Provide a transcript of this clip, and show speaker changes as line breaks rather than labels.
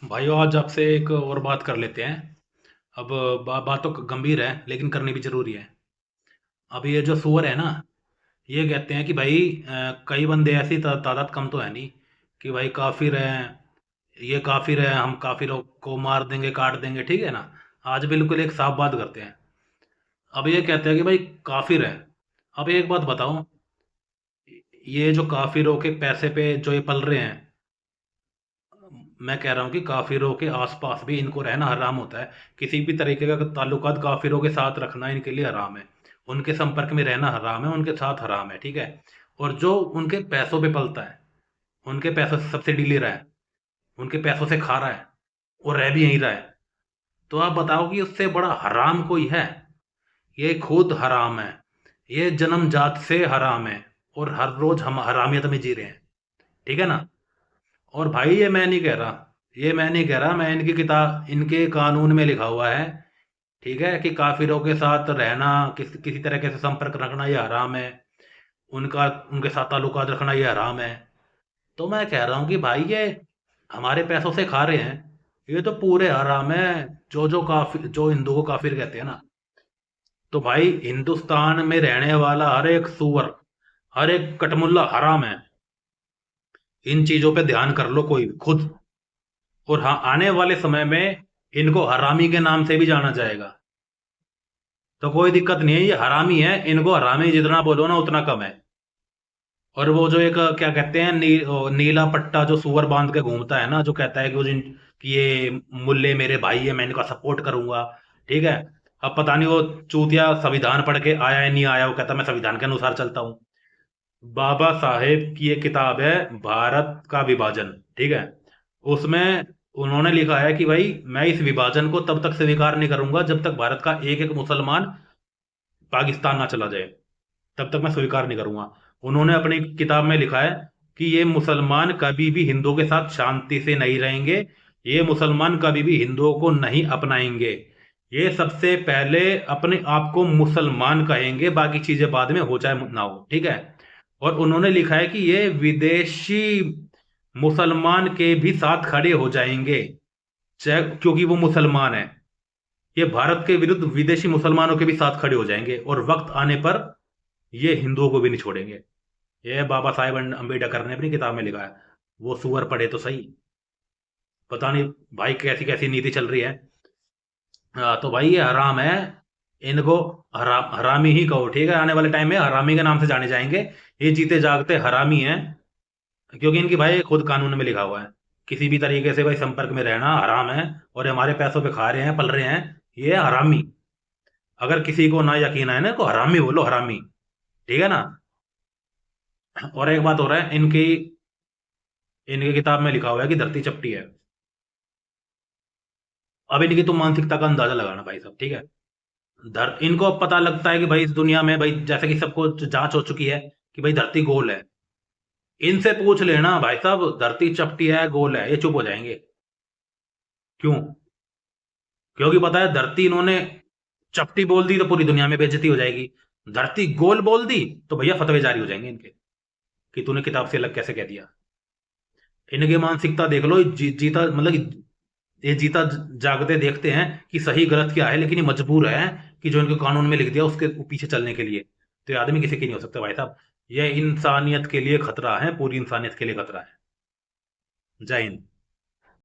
भाइयों, आज आपसे एक और बात कर लेते हैं। अब बात तो गंभीर है लेकिन करनी भी जरूरी है। अब ये जो सुअर है ना, ये कहते हैं कि भाई कई बंदे ऐसी तादाद कम तो है नहीं कि भाई काफिर हैं। ये काफिर है, हम काफिरों को मार देंगे, काट देंगे, ठीक है ना। आज बिल्कुल एक साफ बात करते हैं। अब ये कहते हैं कि भाई काफिर है। अब एक बात बताओ, ये जो काफिरों के पैसे पे जो ये पल रहे हैं, मैं कह रहा हूँ कि काफिरों के आसपास भी इनको रहना हराम होता है। किसी भी तरीके का ताल्लुकात काफिरों के साथ रखना इनके लिए हराम है। उनके संपर्क में रहना हराम है, उनके साथ हराम है, ठीक है। और जो उनके पैसों पे पलता है, उनके पैसों से सब्सिडी ले रहा है, उनके पैसों से खा रहा है और रह भी यहीं रहा है, तो आप बताओ कि उससे बड़ा हराम कोई है? ये खुद हराम है। ये जन्मजात से हराम है। और हर रोज हम हरामियत में जी रहे हैं, ठीक है ना। और भाई ये मैं नहीं कह रहा, ये मैं नहीं कह रहा, मैं इनकी किताब, इनके कानून में लिखा हुआ है, ठीक है, कि काफिरों के साथ रहना, किसी तरीके से संपर्क रखना ये हराम है। उनका उनके साथ ताल्लुकात रखना ये हराम है। तो मैं कह रहा हूँ कि भाई ये हमारे पैसों से खा रहे हैं, ये तो पूरे हराम है। जो हिंदू को काफिर कहते हैं ना, तो भाई हिंदुस्तान में रहने वाला हर एक सूअर, हर एक कटमुल्ला हराम है। इन चीजों पे ध्यान कर लो कोई खुद। और हाँ, आने वाले समय में इनको हरामी के नाम से भी जाना जाएगा। तो कोई दिक्कत नहीं है, ये हरामी है, इनको हरामी जितना बोलो ना उतना कम है। और वो जो एक क्या कहते हैं, नीला पट्टा जो सुअर बांध के घूमता है ना, जो कहता है कि कि ये मुल्ले मेरे भाई है, मैं इनका सपोर्ट करूंगा, ठीक है। अब पता नहीं वो चूतिया संविधान पढ़ के आया है नहीं आया, वो कहता मैं संविधान के अनुसार चलता हूँ। बाबा साहेब की एक किताब है, भारत का विभाजन, ठीक है। उसमें उन्होंने लिखा है कि भाई मैं इस विभाजन को तब तक स्वीकार नहीं करूंगा जब तक भारत का एक एक मुसलमान पाकिस्तान ना चला जाए, तब तक मैं स्वीकार नहीं करूंगा। उन्होंने अपनी किताब में लिखा है कि ये मुसलमान कभी भी हिंदुओं के साथ शांति से नहीं रहेंगे, ये मुसलमान कभी भी हिंदुओं को नहीं अपनाएंगे। ये सबसे पहले अपने आप को मुसलमान कहेंगे, बाकी चीजें बाद में हो चाहे ना हो, ठीक है। और उन्होंने लिखा है कि ये विदेशी मुसलमान के भी साथ खड़े हो जाएंगे, चाहे क्योंकि वो मुसलमान है। ये भारत के विरुद्ध विदेशी मुसलमानों के भी साथ खड़े हो जाएंगे, और वक्त आने पर ये हिंदुओं को भी नहीं छोड़ेंगे। ये बाबा साहेब अम्बेडकर ने अपनी किताब में लिखा है। वो सुअर पढ़े तो सही। पता नहीं भाई कैसी कैसी नीति चल रही है। तो भाई ये हराम है। इनको हरामी ही कहो, ठीक है। आने वाले टाइम में हरामी के नाम से जाने जाएंगे। ये जीते जागते हरामी हैं, क्योंकि इनकी भाई खुद कानून में लिखा हुआ है, किसी भी तरीके से भाई संपर्क में रहना हराम है। और ये हमारे पैसों पे खा रहे हैं, पल रहे हैं, ये हरामी। अगर किसी को ना यकीन आए ना, तो हरामी बोलो, हरामी, ठीक है ना। और एक बात हो रहा है, इनकी इनकी किताब में लिखा हुआ है कि धरती चपटी है। अब इनकी तो मानसिकता का अंदाजा लगाना भाई साहब, ठीक है। इनको अब पता लगता है कि भाई इस दुनिया में, भाई जैसे कि सबको जांच हो चुकी है कि भाई धरती गोल है। इनसे पूछ लेना भाई साहब, धरती चपटी है गोल है, ये चुप हो जाएंगे। क्यों? क्योंकि पता है, धरती इन्होंने चपटी बोल दी तो पूरी दुनिया में बेइज्जती हो जाएगी। धरती गोल बोल दी तो भैया फतवे जारी हो जाएंगे इनके, कि तूने किताब से अलग कैसे कह दिया। इनकी मानसिकता देख लो, जीता मतलब ये जीता जागते देखते हैं कि सही गलत क्या है, लेकिन ये मजबूर है कि जो इनके कानून में लिख दिया उसके पीछे चलने के लिए। तो ये आदमी किसी की नहीं हो सकता भाई साहब। ये इंसानियत के लिए खतरा है, पूरी इंसानियत के लिए खतरा है। जय हिंद।